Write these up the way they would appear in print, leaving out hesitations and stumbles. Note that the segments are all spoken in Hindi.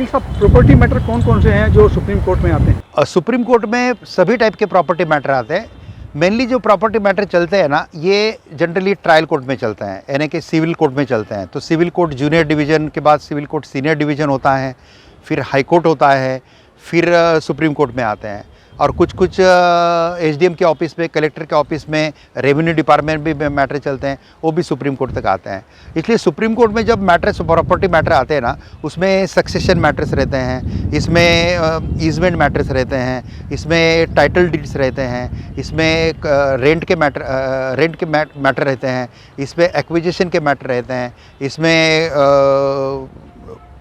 वकील साहब, प्रॉपर्टी मैटर कौन कौन से हैं जो सुप्रीम कोर्ट में आते हैं? सुप्रीम कोर्ट में सभी टाइप के प्रॉपर्टी मैटर आते हैं। मेनली जो प्रॉपर्टी मैटर चलते हैं ना, ये जनरली ट्रायल कोर्ट में चलते हैं, यानी कि सिविल कोर्ट में चलते हैं। तो सिविल कोर्ट जूनियर डिवीज़न के बाद सिविल कोर्ट सीनियर डिवीज़न होता है, फिर हाई कोर्ट होता है, फिर सुप्रीम कोर्ट में आते हैं। और कुछ एसडीएम के ऑफिस में, कलेक्टर के ऑफिस में, रेवेन्यू डिपार्टमेंट भी मैटर चलते हैं, वो भी सुप्रीम कोर्ट तक आते हैं। इसलिए सुप्रीम कोर्ट में जब मैटर्स, प्रॉपर्टी मैटर आते हैं ना, उसमें सक्सेशन मैटर्स रहते हैं, इसमें ईजमेंट मैटर्स रहते हैं, इसमें टाइटल डीड्स रहते हैं, इसमें रेंट के मैटर रहते हैं, इसमें एक्विजिशन के मैटर रहते हैं, इसमें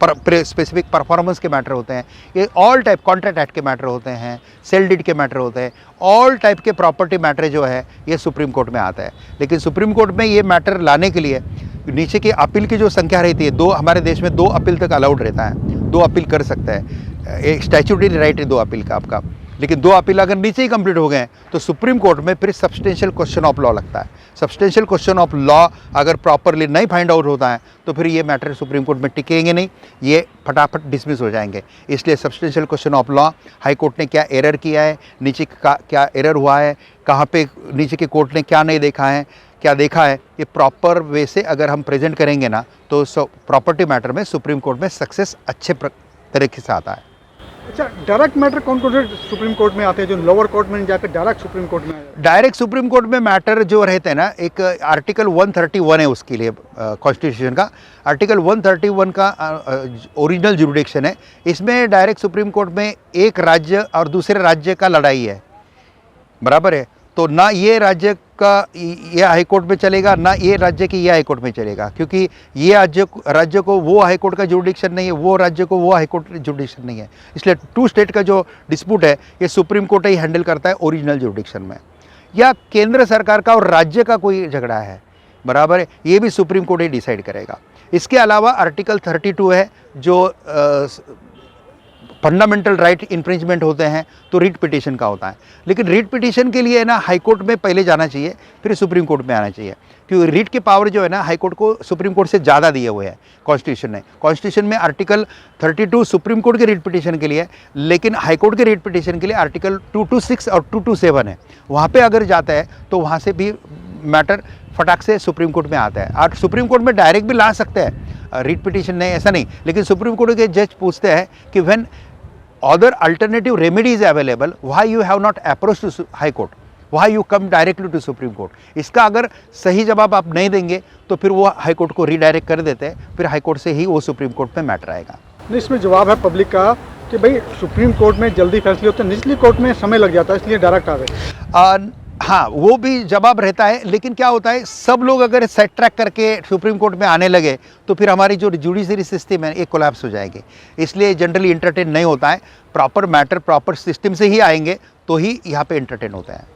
स्पेसिफिक परफॉर्मेंस के मैटर होते हैं। ये ऑल टाइप कॉन्ट्रैक्ट एक्ट के मैटर होते हैं, सेल डीड के मैटर होते हैं। ऑल टाइप के प्रॉपर्टी मैटर जो है ये सुप्रीम कोर्ट में आता है। लेकिन सुप्रीम कोर्ट में ये मैटर लाने के लिए नीचे की अपील की जो संख्या रहती है, हमारे देश में 2 अपील तक अलाउड रहता है, 2 अपील कर सकता है। एक स्टैट्यूटरी राइट है 2 अपील का आपका। लेकिन 2 अपील अगर नीचे ही कंप्लीट हो गए तो सुप्रीम कोर्ट में फिर सब्सटेंशियल क्वेश्चन ऑफ लॉ लगता है। सब्सटेंशियल क्वेश्चन ऑफ लॉ अगर प्रॉपरली नहीं फाइंड आउट होता है तो फिर ये मैटर सुप्रीम कोर्ट में टिकेंगे नहीं, ये फटाफट डिसमिस हो जाएंगे। इसलिए substantial question of law, high court ने क्या एरर किया है, नीचे का क्या एरर हुआ है, कहाँ पे नीचे के कोर्ट ने क्या नहीं देखा है, क्या देखा है, ये प्रॉपर वे से अगर हम प्रेजेंट करेंगे ना तो प्रॉपर्टी मैटर में सुप्रीम कोर्ट में सक्सेस अच्छे तरीके से आता है। अच्छा, डायरेक्ट मैटर कौन कौन से सुप्रीम कोर्ट में आते हैं जो लोअर कोर्ट में नहीं जाकर डायरेक्ट सुप्रीम कोर्ट में आए? डायरेक्ट सुप्रीम कोर्ट में मैटर जो रहते हैं ना, एक आर्टिकल 131 है उसके लिए कॉन्स्टिट्यूशन का। आर्टिकल 131 का ओरिजिनल जुरिडिक्शन है। इसमें डायरेक्ट सुप्रीम कोर्ट में एक राज्य और दूसरे राज्य का लड़ाई है, बराबर है। तो ना ये राज्य का ये हाई कोर्ट में चलेगा, ना ये राज्य की ये हाई कोर्ट में चलेगा, क्योंकि ये राज्य को वो हाई कोर्ट का जुरिडिक्शन नहीं है, वो राज्य को वो हाई कोर्ट जुरिडिक्शन नहीं है। इसलिए 2 स्टेट का जो डिस्प्यूट है ये सुप्रीम कोर्ट ही हैंडल करता है ओरिजिनल जुरिडिक्शन में। या केंद्र सरकार का और राज्य का कोई झगड़ा है, बराबर है, ये भी सुप्रीम कोर्ट ही डिसाइड करेगा। इसके अलावा आर्टिकल 32 है जो फंडामेंटल राइट इन्फ्रिंजमेंट होते हैं, तो रीट पिटीशन का होता है। लेकिन रीट पिटीशन के लिए ना हाई कोर्ट में पहले जाना चाहिए, फिर सुप्रीम कोर्ट में आना चाहिए, क्योंकि रीट के पावर जो है ना हाई कोर्ट को सुप्रीम कोर्ट से ज़्यादा दिए हुए हैं कॉन्स्टिट्यूशन ने। कॉन्स्टिट्यूशन में आर्टिकल 32 सुप्रीम कोर्ट के रीट पिटीशन के लिए, लेकिन हाई कोर्ट के रीट पिटीशन के लिए आर्टिकल 226 और 227 है। वहाँ पर अगर जाता है तो वहाँ से भी मैटर फटाक से सुप्रीम कोर्ट में आता है। और सुप्रीम कोर्ट में डायरेक्ट भी ला सकते हैं, रीट पिटीशन नहीं, ऐसा नहीं। लेकिन सुप्रीम कोर्ट के जज पूछते हैं कि when other alternative remedy is available, why you have not approached to high court, why you come directly to supreme court? इसका अगर सही जवाब आप नहीं देंगे तो फिर वो हाई कोर्ट को रीडायरेक्ट कर देते हैं, फिर हाई कोर्ट से ही वो सुप्रीम कोर्ट में मैटर आएगा। नहीं, इसमें जवाब है पब्लिक का कि भाई सुप्रीम कोर्ट में जल्दी फैसले होते हैं, निचली कोर्ट में समय लग जाता है, इसलिए डायरेक्ट आ गए। हाँ, वो भी जवाब रहता है। लेकिन क्या होता है, सब लोग अगर सेट ट्रैक करके सुप्रीम कोर्ट में आने लगे तो फिर हमारी जो जुडिशरी सिस्टम है ये कोलैप्स हो जाएगी। इसलिए जनरली एंटरटेन नहीं होता है। प्रॉपर मैटर प्रॉपर सिस्टम से ही आएंगे तो ही यहाँ पे एंटरटेन होता है।